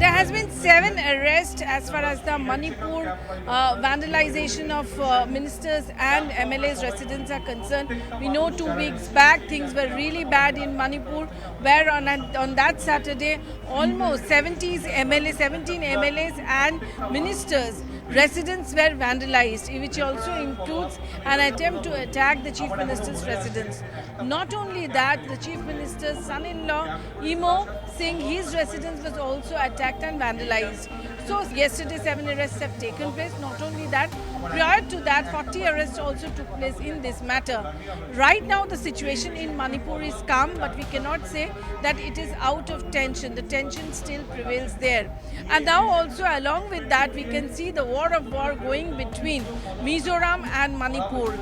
There has been 7 arrests as far as the Manipur vandalization of ministers and MLAs residents are concerned. We know 2 weeks back things were really bad in Manipur, where on that Saturday almost 17 MLAs and ministers residents were vandalized, which also includes an attempt to attack the chief minister's residence. Not only that, the chief minister's son-in-law, Imo Singh, his residence was also attacked and vandalized. So yesterday 7 arrests have taken place. Not only that, prior to that 40 arrests also took place in this matter. Right now the situation in Manipur is calm, but we cannot say that it is out of tension. The tension still prevails there. And now also along with that we can see the war going between Mizoram and Manipur.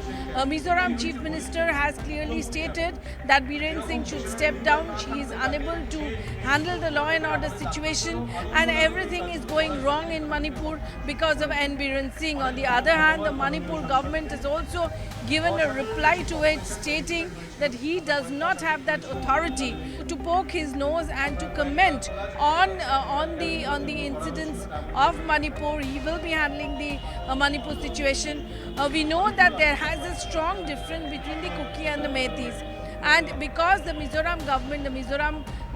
Mizoram Chief Minister has clearly stated that Biren Singh should step down. She is unable to handle the law and order situation, and everything is going wrong in Manipur because of N. Biren Singh. On the other hand, the Manipur government has also given a reply to it, stating that he does not have that authority to poke his nose and to comment on the incidents of Manipur. He will be handling the Manipur situation. We know that there has a strong difference between the Kuki and the Meiteis. And because the Mizoram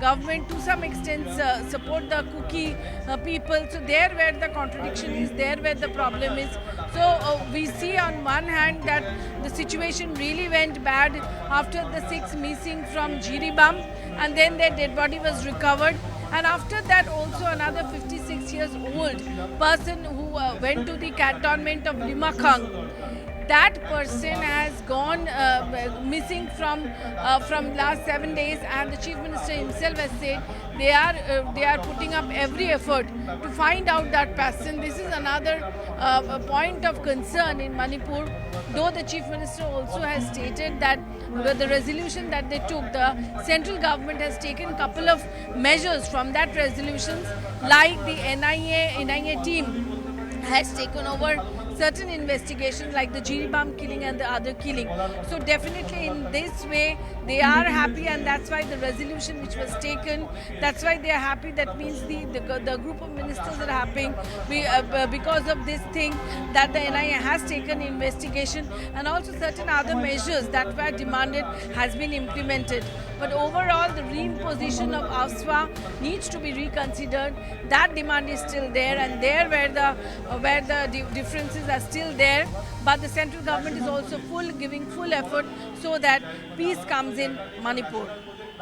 government to some extent support the Kuki people, so there where the contradiction is, there where the problem is. So we see on one hand that the situation really went bad after the 6 missing from Jiribam, and then their dead body was recovered. And after that also another 56 years old person who went to the cantonment of Limakhang. That person has gone missing from last 7 days, and the chief minister himself has said they are putting up every effort to find out that person. This is another point of concern in Manipur. Though the chief minister also has stated that with the resolution that they took, the central government has taken a couple of measures from that resolutions, like the NIA team has taken over certain investigations like the Jiribam killing and the other killing. So definitely in this way they are happy, and that's why the resolution which was taken, that's why they are happy. That means the group of ministers are happy because of this thing that the NIA has taken investigation, and also certain other measures that were demanded has been implemented. But overall the reimposition of AFSPA needs to be reconsidered. That demand is still there, and there where the differences are still there, but the central government is also giving full effort so that peace comes in Manipur.